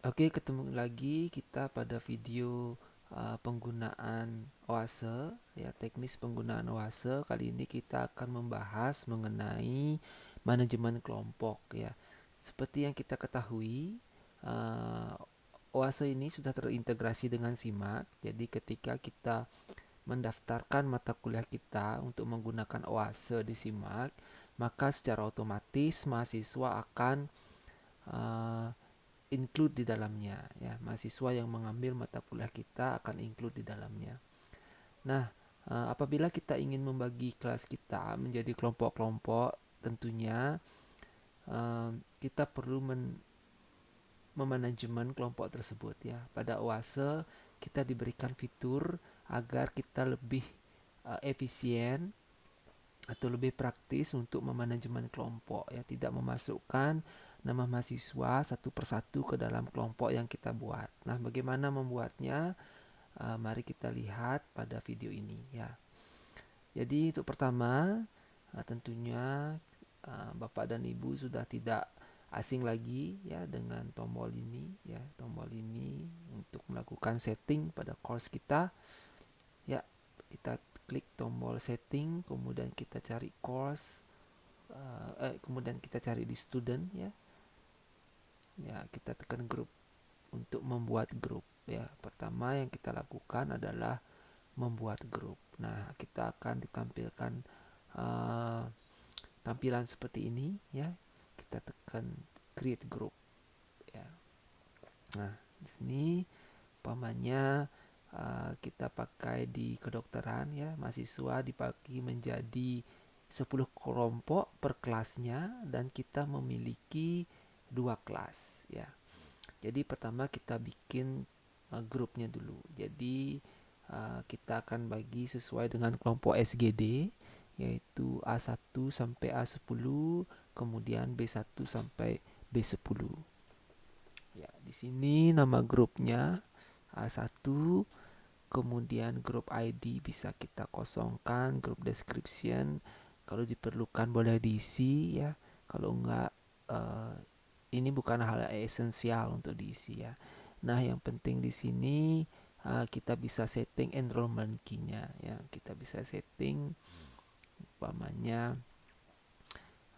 Oke, ketemu lagi kita pada video penggunaan Oase, ya, teknis penggunaan Oase. Kali ini kita akan membahas mengenai manajemen kelompok, ya. Seperti yang kita ketahui, uh, Oase ini sudah terintegrasi dengan SIMAK. Jadi ketika kita mendaftarkan mata kuliah kita untuk menggunakan Oase di SIMAK, maka secara otomatis mahasiswa akan uh, include di dalamnya, ya. Mahasiswa yang mengambil mata kuliah kita akan include di dalamnya. Nah, apabila kita ingin membagi kelas kita menjadi kelompok-kelompok, tentunya kita perlu memanajemen kelompok tersebut, ya. Pada Oase kita diberikan fitur agar kita lebih efisien atau lebih praktis untuk memanajemen kelompok, ya, tidak memasukkan nama mahasiswa satu persatu ke dalam kelompok yang kita buat. Nah, bagaimana membuatnya? Mari kita lihat pada video ini, ya. Jadi untuk pertama, tentunya Bapak dan Ibu sudah tidak asing lagi, ya, dengan tombol ini, ya, tombol ini untuk melakukan setting pada course kita. Ya, kita klik tombol setting, kemudian kita cari course, kemudian kita cari di student, ya. Ya, kita tekan grup untuk membuat grup, ya. Pertama yang kita lakukan adalah membuat grup. Nah, kita akan ditampilkan uh, tampilan seperti ini, ya. Kita tekan create group, ya. Nah, di sini umpamanya kita pakai di kedokteran, ya, mahasiswa dibagi menjadi 10 kelompok per kelasnya dan kita memiliki 2 kelas, ya. Jadi pertama kita bikin grupnya dulu. Jadi kita akan bagi sesuai dengan kelompok SGD, yaitu A1 sampai A10, kemudian B1 sampai B10. Ya, di sini nama grupnya A1, kemudian grup ID bisa kita kosongkan, grup description kalau diperlukan boleh diisi, ya. Kalau enggak, ini bukan hal esensial untuk diisi, ya. Nah, yang penting di sini kita bisa setting enrollment key-nya, ya. Kita bisa setting umpamanya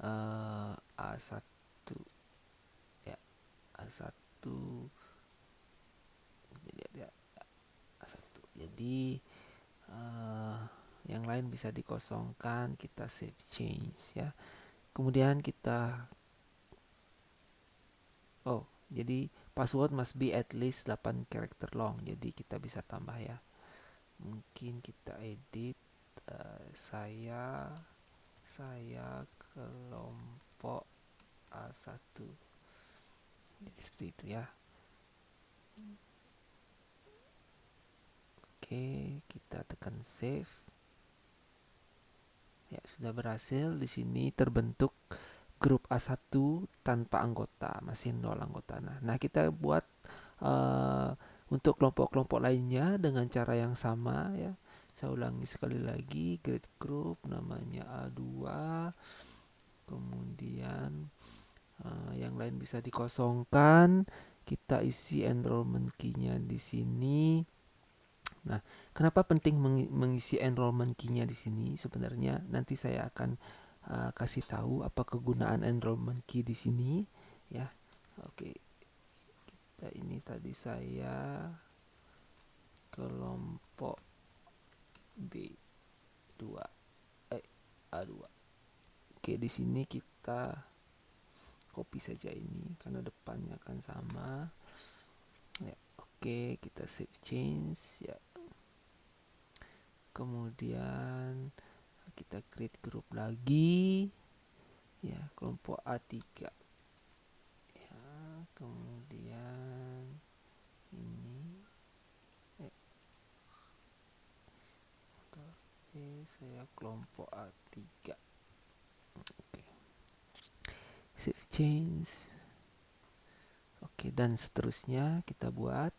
A1, ya, A1, ya, A1. Jadi yang lain bisa dikosongkan, kita save change, ya. Kemudian kita jadi password must be at least 8 character long. Jadi kita bisa tambah, ya. Mungkin kita edit saya kelompok A1. Jadi seperti itu, ya. Oke, kita tekan save. Ya, sudah berhasil. Di sini terbentuk grup A1 tanpa anggota, masih 0 anggota. Nah, kita buat uh, untuk kelompok-kelompok lainnya dengan cara yang sama, ya. Saya ulangi sekali lagi, create group namanya A2, kemudian yang lain bisa dikosongkan, kita isi enrollment key-nya di sini. Nah, kenapa penting mengisi enrollment key-nya di sini? Sebenarnya nanti saya akan kasih tahu apa kegunaan enrollment key di sini, ya. Oke, ini tadi saya kelompok B2, A2. Oke, di sini kita copy saja ini karena depannya akan sama, ya. Oke, kita save change, ya. Kemudian kita create group lagi, ya, kelompok A3, ya. Kemudian ini saya kelompok A3. Oke, save change. Oke, dan seterusnya kita buat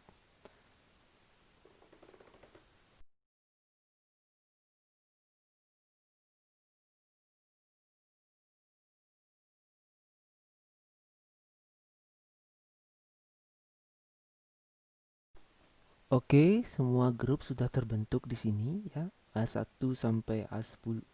Oke, semua grup sudah terbentuk di sini ya. A1 sampai A10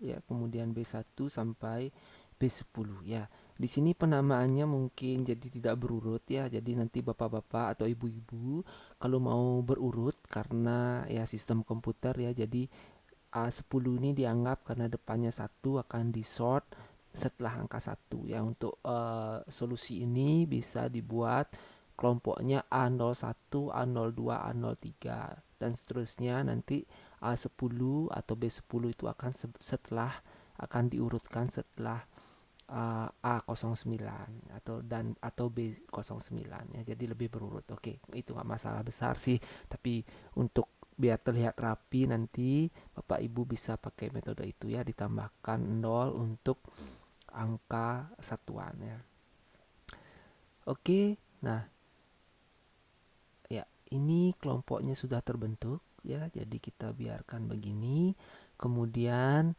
ya, kemudian B1 sampai B10 ya. Di sini penamaannya mungkin jadi tidak berurut ya. Jadi nanti bapak-bapak atau ibu-ibu kalau mau berurut karena ya sistem komputer ya. Jadi A10 ini dianggap karena depannya satu akan di sort setelah angka satu ya. Untuk solusi ini bisa dibuat kelompoknya A01, A02, A03 dan seterusnya. Nanti A10 atau B10 itu akan akan diurutkan setelah A09 atau B09 ya, jadi lebih berurut. Oke, itu nggak masalah besar sih, tapi untuk biar terlihat rapi nanti Bapak Ibu bisa pakai metode itu ya, ditambahkan 0 untuk angka satuan ya. Oke, nah ya, ini kelompoknya sudah terbentuk ya, jadi kita biarkan begini. Kemudian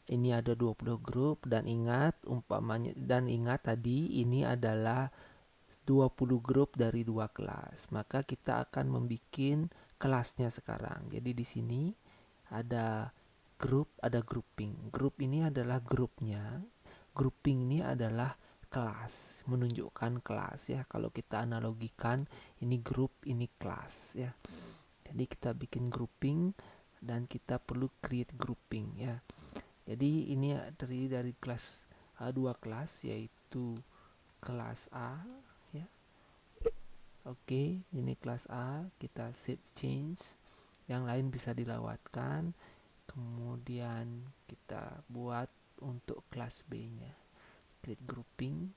ini ada 20 grup dan ingat tadi ini adalah 20 grup dari 2 kelas. Maka kita akan membuat kelasnya sekarang. Jadi di sini ada grup, ada grouping. Grup ini adalah grupnya. Grouping ini adalah kelas, menunjukkan kelas ya. Kalau kita analogikan ini grup, ini kelas ya. Jadi kita bikin grouping dan kita perlu create grouping ya. Jadi ini terdiri dari dua kelas, yaitu kelas A ya. Oke, ini kelas A, kita save change. Yang lain bisa dilewatkan. Kemudian kita buat untuk kelas B-nya. Create grouping.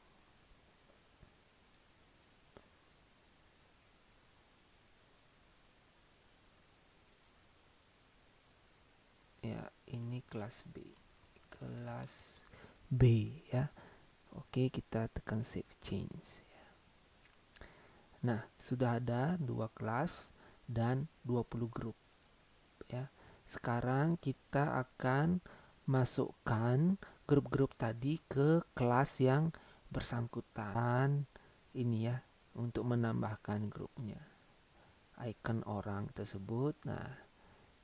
Ya, ini kelas B. Kelas B ya. Oke, kita tekan save change. Nah, sudah ada 2 kelas dan 20 grup ya. Sekarang kita akan masukkan grup-grup tadi ke kelas yang bersangkutan ini ya, untuk menambahkan grupnya. Icon orang tersebut. Nah,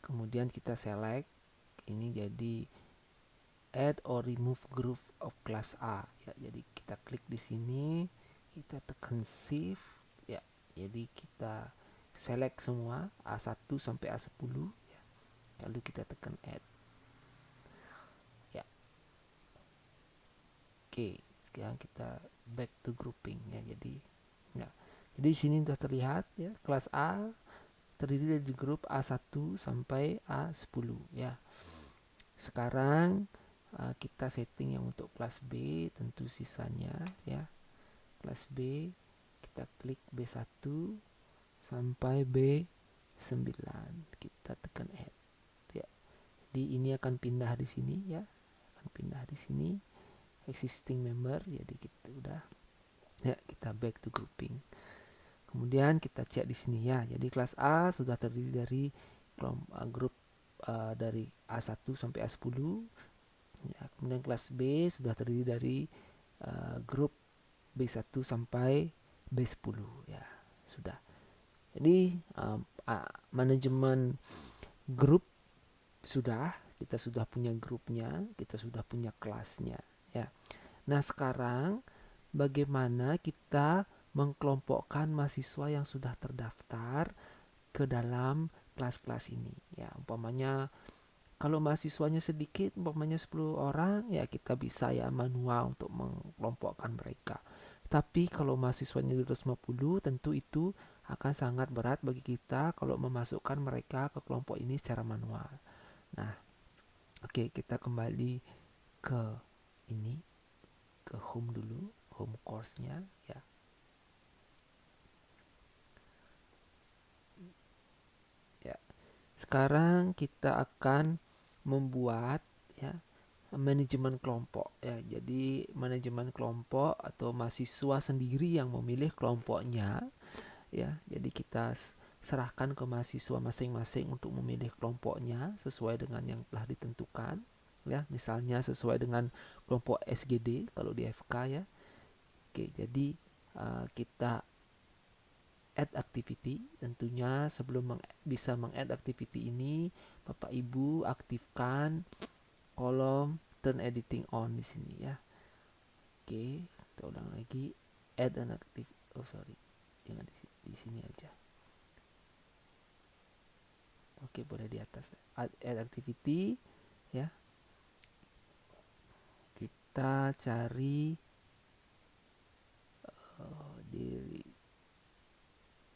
kemudian kita select ini jadi add or remove group of class A ya. Jadi kita klik di sini, kita tekan shift ya. Jadi kita select semua A1 sampai A10 ya. Lalu kita tekan add ya. Oke, sekarang kita back to grouping ya. Jadi ya. Jadi di sini sudah terlihat ya, kelas A terdiri dari grup A1 sampai A10 ya. Sekarang kita setting yang untuk kelas B, tentu sisanya ya. Kelas B kita klik B1 sampai B9, kita tekan add ya. Jadi ini akan pindah di sini ya, akan pindah di sini existing member. Jadi kita udah ya, kita back to grouping. Kemudian kita cek di sini ya. Jadi kelas A sudah terdiri dari grup dari A1 sampai A10 ya. Kemudian kelas B sudah terdiri dari grup B1 sampai B10 ya. Sudah. Jadi manajemen grup sudah, kita sudah punya grupnya, kita sudah punya kelasnya ya. Nah, sekarang bagaimana kita mengkelompokkan mahasiswa yang sudah terdaftar ke dalam kelas-kelas ini ya. Umpamanya kalau mahasiswanya sedikit, umpamanya 10 orang, ya kita bisa ya manual untuk mengelompokkan mereka. Tapi kalau mahasiswanya 250, tentu itu akan sangat berat bagi kita kalau memasukkan mereka ke kelompok ini secara manual. Nah, oke, kita kembali ke ini, ke home dulu, home course-nya ya. Ya. Sekarang kita akan membuat ya manajemen kelompok ya. Jadi manajemen kelompok atau mahasiswa sendiri yang memilih kelompoknya ya. Jadi kita serahkan ke mahasiswa masing-masing untuk memilih kelompoknya sesuai dengan yang telah ditentukan ya. Misalnya sesuai dengan kelompok SGD kalau di FK ya. Oke, jadi kita add activity. Tentunya sebelum bisa meng-add activity ini, Bapak Ibu aktifkan kolom turn editing on di sini ya. Oke, kita ulang lagi. Add an active. Oh sorry, jangan di sini aja. Oke, boleh di atas. Add activity ya. Kita cari di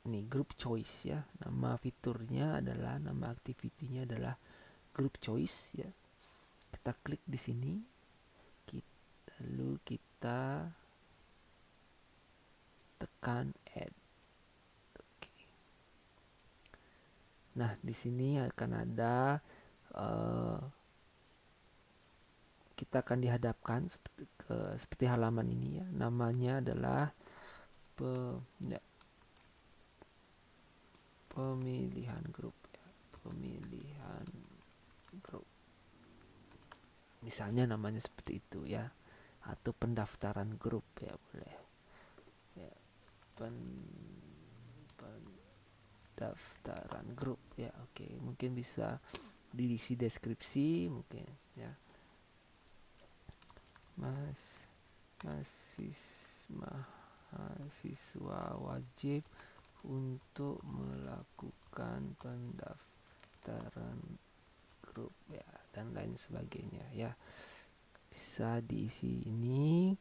ini group choice ya. Nama fiturnya adalah, nama activity-nya adalah group choice ya. Kita klik di sini. Lalu kita tekan add. Oke. Nah, di sini akan ada kita akan dihadapkan seperti halaman ini ya. Namanya adalah pemilihan grup ya. Pemilihan grup. Misalnya namanya seperti itu ya. Atau pendaftaran grup ya boleh. Ya, pendaftaran grup ya. Oke, mungkin bisa diisi deskripsi mungkin ya. Mahasiswa wajib untuk melakukan pendaftaran grup ya, dan lain sebagainya ya. Bisa diisi ini.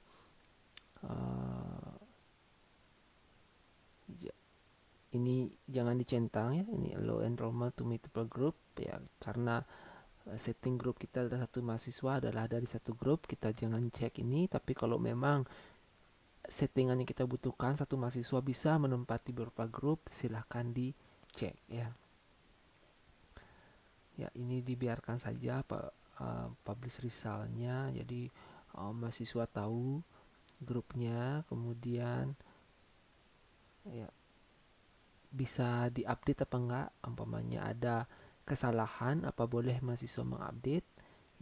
Ini jangan dicentang ya, ini allow enrollment to multiple group ya, karena setting grup kita adalah satu mahasiswa adalah dari satu grup, kita jangan cek ini. Tapi kalau memang settingan yang kita butuhkan satu mahasiswa bisa menempati beberapa grup, silahkan dicek ya. Ya, ini dibiarkan saja publish resultnya, jadi mahasiswa tahu grupnya, kemudian ya bisa diupdate apa enggak. Umpamanya ada kesalahan, apa boleh mahasiswa mengupdate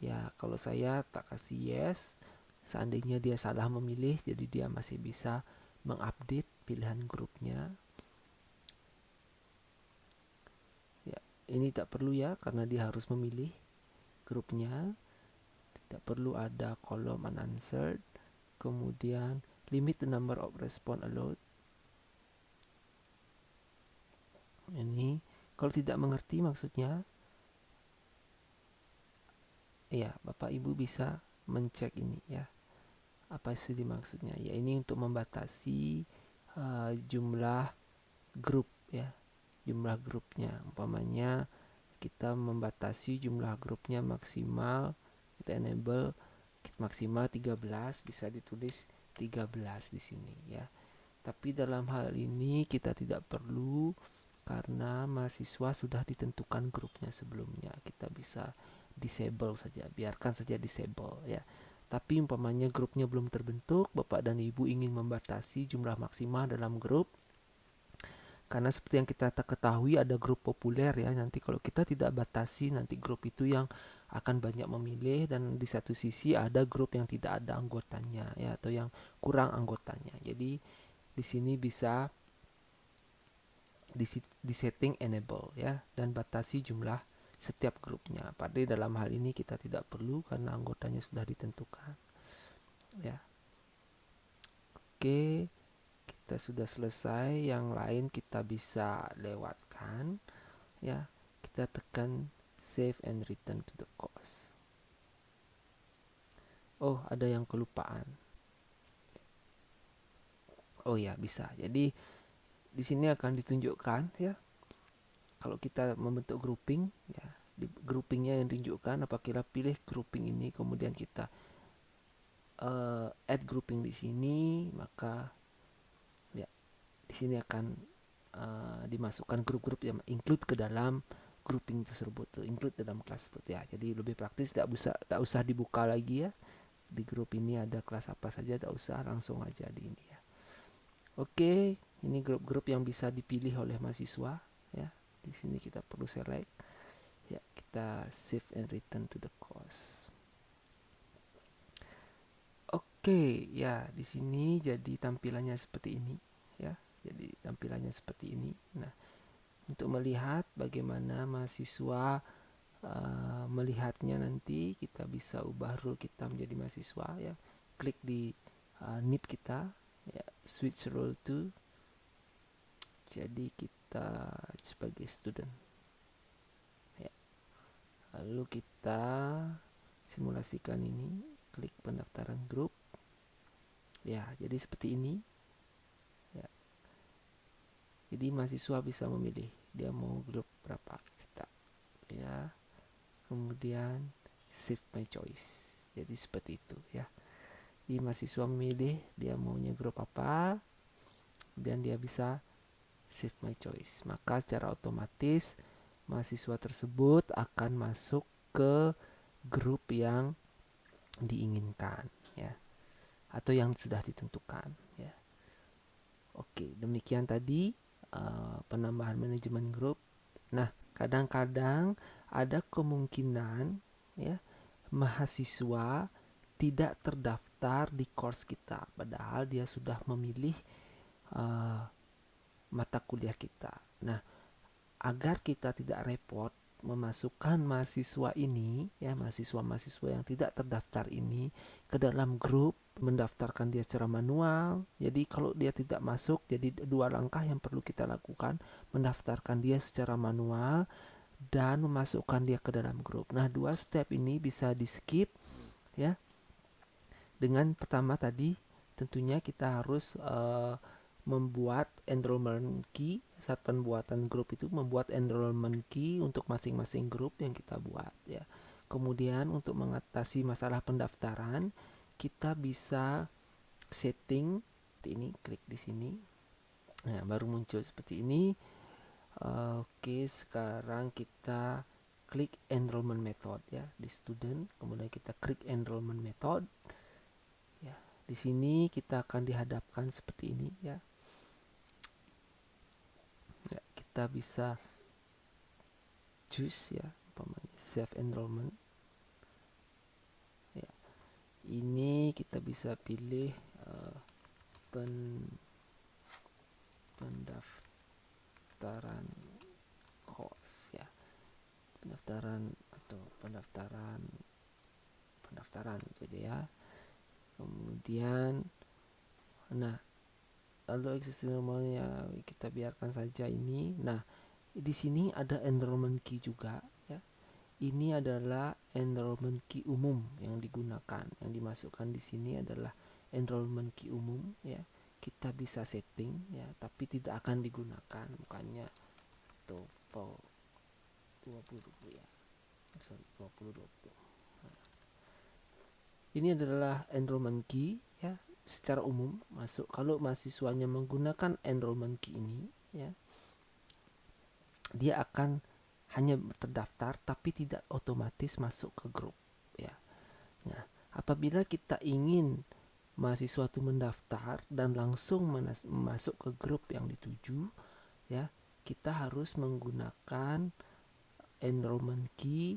ya. Kalau saya tak kasih yes, seandainya dia salah memilih, jadi dia masih bisa mengupdate pilihan grupnya ya. Ini tak perlu ya, karena dia harus memilih grupnya. Tidak perlu ada kolom unanswered. Kemudian limit the number of response allowed. Ini kalau tidak mengerti maksudnya ya, Bapak Ibu bisa mencek ini ya. Apa sih dimaksudnya? Ya, ini untuk membatasi jumlah grup ya. Jumlah grupnya. Umpamanya kita membatasi jumlah grupnya maksimal, kita enable maksimal 13, bisa ditulis 13 di sini ya. Tapi dalam hal ini kita tidak perlu, karena mahasiswa sudah ditentukan grupnya sebelumnya. Kita bisa disable saja, biarkan saja disable ya. Tapi umpamanya grupnya belum terbentuk, Bapak dan Ibu ingin membatasi jumlah maksimal dalam grup, karena seperti yang kita ketahui ada grup populer ya. Nanti kalau kita tidak batasi, nanti grup itu yang akan banyak memilih, dan di satu sisi ada grup yang tidak ada anggotanya ya, atau yang kurang anggotanya. Jadi di sini bisa di setting enable ya, dan batasi jumlah setiap grupnya. Pada dalam hal ini kita tidak perlu karena anggotanya sudah ditentukan ya. Oke, kita sudah selesai. Yang lain kita bisa lewatkan ya. Kita tekan save and return to the course. Oh, ada yang kelupaan. Oh ya, bisa. Jadi di sini akan ditunjukkan ya, kalau kita membentuk grouping ya, di groupingnya yang ditunjukkan. Apabila pilih grouping ini, kemudian kita add grouping di sini, maka ya di sini akan dimasukkan grup-grup yang include ke dalam grouping tersebut, tuh include dalam kelas tersebut ya. Jadi lebih praktis, tidak usah dibuka lagi ya. Di grup ini ada kelas apa saja, tidak usah, langsung aja di ini ya. Oke, ini grup-grup yang bisa dipilih oleh mahasiswa ya. Di sini kita perlu select ya, kita save and return to the course. Oke, ya di sini jadi tampilannya seperti ini ya. Jadi tampilannya seperti ini. Nah, untuk melihat bagaimana mahasiswa melihatnya nanti, kita bisa ubah role kita menjadi mahasiswa ya. Klik di NIP kita ya, switch role to, jadi kita sebagai student ya. Lalu kita simulasikan ini, klik pendaftaran grup ya, jadi seperti ini ya. Jadi mahasiswa bisa memilih dia mau grup berapa ya, kemudian save my choice, jadi seperti itu ya. Jadi mahasiswa memilih dia maunya grup apa, dan dia bisa save my choice, maka secara otomatis mahasiswa tersebut akan masuk ke grup yang diinginkan ya, atau yang sudah ditentukan ya. Oke, demikian tadi penambahan manajemen grup. Nah, kadang-kadang ada kemungkinan ya mahasiswa tidak terdaftar di course kita, padahal dia sudah memilih mata kuliah kita. Nah, agar kita tidak repot memasukkan mahasiswa ini ya, mahasiswa-mahasiswa yang tidak terdaftar ini ke dalam grup, mendaftarkan dia secara manual. Jadi kalau dia tidak masuk, jadi dua langkah yang perlu kita lakukan: mendaftarkan dia secara manual dan memasukkan dia ke dalam grup. Nah, dua step ini bisa di skip ya. Dengan pertama tadi tentunya kita harus membuat enrollment key. Saat pembuatan grup itu membuat enrollment key untuk masing-masing grup yang kita buat ya. Kemudian untuk mengatasi masalah pendaftaran, kita bisa setting ini, klik di sini. Nah, baru muncul seperti ini. Oke, sekarang kita klik enrollment method ya di student, kemudian kita klik enrollment method. Ya, di sini kita akan dihadapkan seperti ini ya. Ya, kita bisa choose ya, umpamanya self enrollment. Ya, ini kita bisa pilih pendaftaran course ya, pendaftaran atau pendaftaran itu aja ya. Kemudian nah, lalu existing normalnya kita biarkan saja ini. Nah, di sini ada enrollment key juga ya. Ini adalah enrollment key umum yang digunakan. Yang dimasukkan di sini adalah enrollment key umum ya. Kita bisa setting ya, tapi tidak akan digunakan, bukannya TOEFL 20 ya. Sorry, 2020. Nah, ini adalah enrollment key ya, secara umum masuk. Kalau mahasiswanya menggunakan enrollment key ini ya, dia akan hanya terdaftar tapi tidak otomatis masuk ke grup ya. Nah, apabila kita ingin mahasiswa itu mendaftar dan langsung masuk ke grup yang dituju ya, kita harus menggunakan enrollment key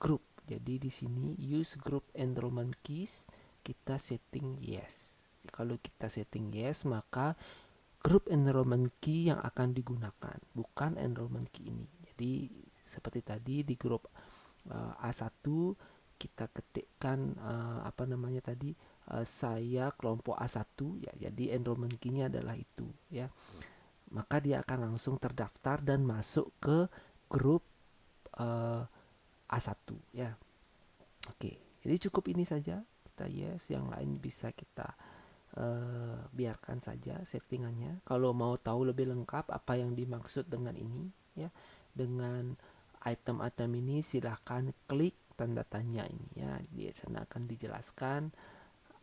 group. Jadi di sini use group enrollment keys, kita setting yes. Kalau kita setting yes, maka group enrollment key yang akan digunakan, bukan enrollment key ini. Jadi seperti tadi di grup A1 kita ketikkan saya kelompok A1 ya. Jadi enrollment key-nya adalah itu ya. Maka dia akan langsung terdaftar dan masuk ke grup A1 ya. Oke, jadi cukup ini saja. Kita yes, yang lain bisa kita biarkan saja settingannya. Kalau mau tahu lebih lengkap apa yang dimaksud dengan ini ya, dengan item-item ini, silahkan klik tanda tanya ini ya. Di sana akan dijelaskan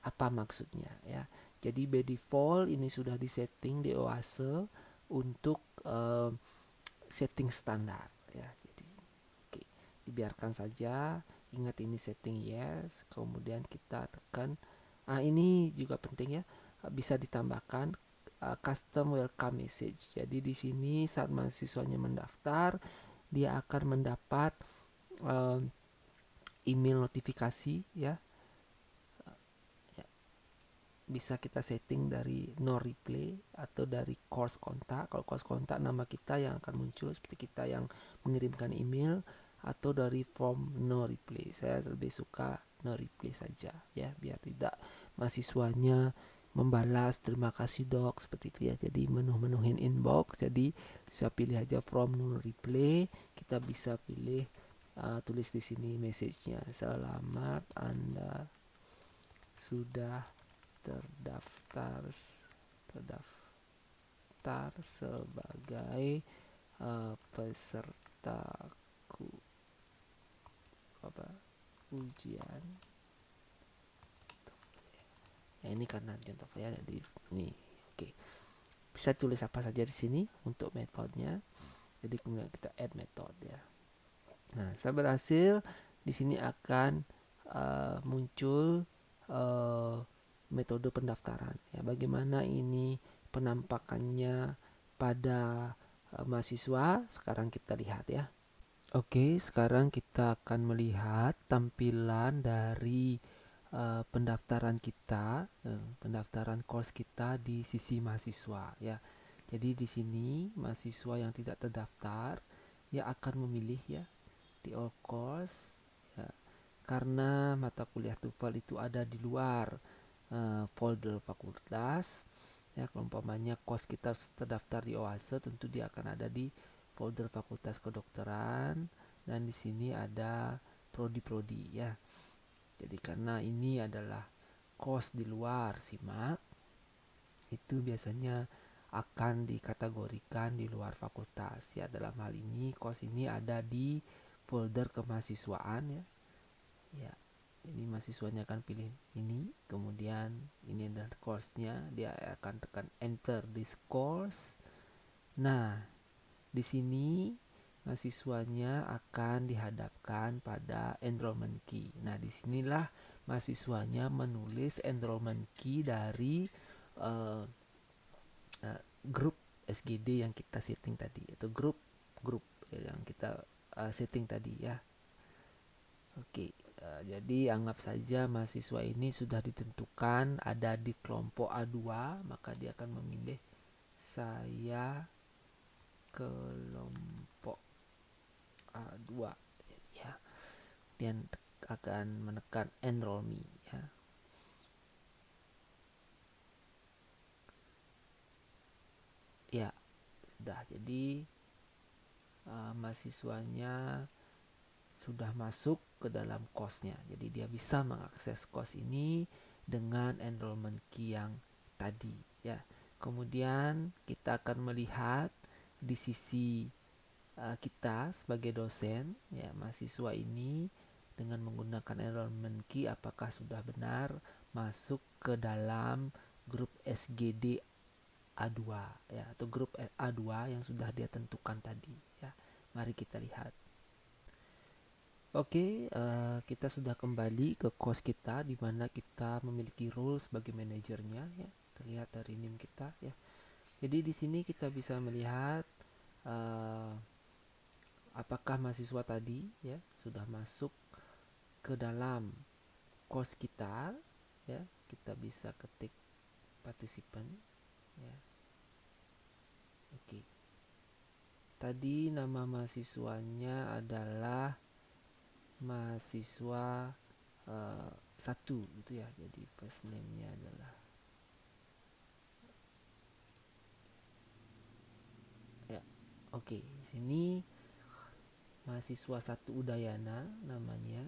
apa maksudnya ya. Jadi by default ini sudah disetting di Oase untuk setting standar ya. Jadi oke, dibiarkan saja. Ingat ini setting yes, kemudian kita tekan. Ini juga penting ya, bisa ditambahkan custom welcome message. Jadi di sini saat mahasiswanya mendaftar, dia akan mendapat email notifikasi ya. bisa kita setting dari no replay atau dari course kontak. Kalau course kontak nama kita yang akan muncul seperti kita yang mengirimkan email, atau dari form no replay. Saya lebih suka no replay saja ya, biar tidak mahasiswanya membalas terima kasih dok seperti itu ya. Jadi menuhin inbox. Jadi bisa pilih aja from no replay. Kita bisa pilih tulis di sini message-nya, selamat Anda sudah terdaftar sebagai pesertaku ujian ya. Ini karena contoh ya, jadi ini oke. Bisa tulis apa saja di sini untuk metodenya. Jadi kemudian kita add metode ya. Nah, saya berhasil. Di sini akan muncul metode pendaftaran ya. Bagaimana ini penampakannya pada mahasiswa, sekarang kita lihat ya. Oke, sekarang kita akan melihat tampilan dari pendaftaran kita, pendaftaran course kita di sisi mahasiswa ya. Jadi di sini mahasiswa yang tidak terdaftar ya akan memilih ya di all course ya, karena mata kuliah TOEFL itu ada di luar folder fakultas ya. Kalau umpamanya course kita terdaftar di OASE, tentu dia akan ada di folder fakultas kedokteran, dan di sini ada prodi-prodi ya. Jadi karena ini adalah course di luar SIMAK, itu biasanya akan dikategorikan di luar fakultas ya. Dalam hal ini course ini ada di folder kemahasiswaan ya. Ya. Jadi mahasiswanya akan pilih ini, kemudian ini adalah course-nya, dia akan tekan enter this course. Nah, di sini mahasiswanya akan dihadapkan pada enrollment key. Nah, disinilah mahasiswanya menulis enrollment key dari grup SGD yang kita setting tadi, atau grup yang kita setting tadi ya. Oke, jadi anggap saja mahasiswa ini sudah ditentukan ada di kelompok A2, maka dia akan memilih saya kelompok A2 ya. Dan akan menekan enroll me ya. Ya, sudah. Jadi mahasiswanya sudah masuk ke dalam course-nya. Jadi dia bisa mengakses course ini dengan enrollment key yang tadi ya. Kemudian kita akan melihat di sisi kita sebagai dosen ya, mahasiswa ini dengan menggunakan enrollment key apakah sudah benar masuk ke dalam grup SGD A2 ya, atau grup A2 yang sudah dia tentukan tadi ya. Mari kita lihat. Oke, kita sudah kembali ke course kita di mana kita memiliki role sebagai manajernya ya. Terlihat dari NIM kita ya. Jadi di sini kita bisa melihat apakah mahasiswa tadi ya sudah masuk ke dalam course kita ya. Kita bisa ketik participant ya. Oke. Tadi nama mahasiswanya adalah mahasiswa 1 gitu ya. Jadi first name-nya adalah ya. Oke, sini mahasiswa 1 Udayana namanya,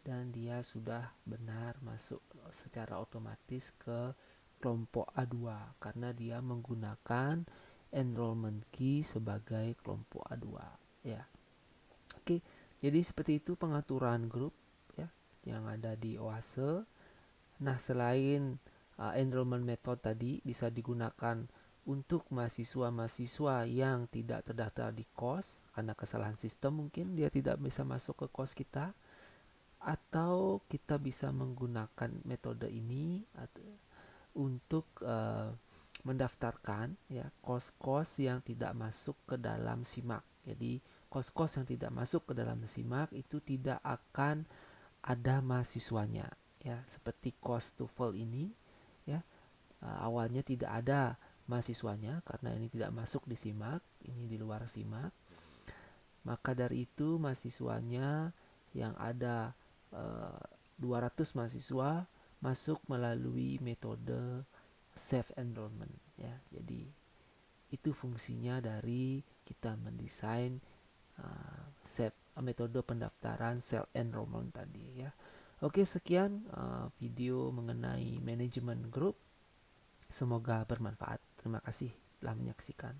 dan dia sudah benar masuk secara otomatis ke kelompok A2 karena dia menggunakan enrollment key sebagai kelompok A2 ya. Oke, jadi seperti itu pengaturan grup ya yang ada di OASE. Nah, selain enrollment method tadi bisa digunakan untuk mahasiswa-mahasiswa yang tidak terdaftar di course karena kesalahan sistem, mungkin dia tidak bisa masuk ke course kita, atau kita bisa menggunakan metode ini untuk mendaftarkan ya course-course yang tidak masuk ke dalam SIMAK. Jadi course-course yang tidak masuk ke dalam SIMAK itu tidak akan ada mahasiswanya ya, seperti course TOEFL ini ya. Awalnya tidak ada mahasiswanya karena ini tidak masuk di SIMAK, ini di luar SIMAK. Maka dari itu mahasiswanya yang ada 200 mahasiswa masuk melalui metode self enrollment ya. Jadi itu fungsinya dari kita mendesain metode pendaftaran self enrollment tadi ya. Oke, sekian video mengenai manajemen grup. Semoga bermanfaat. Terima kasih telah menyaksikan.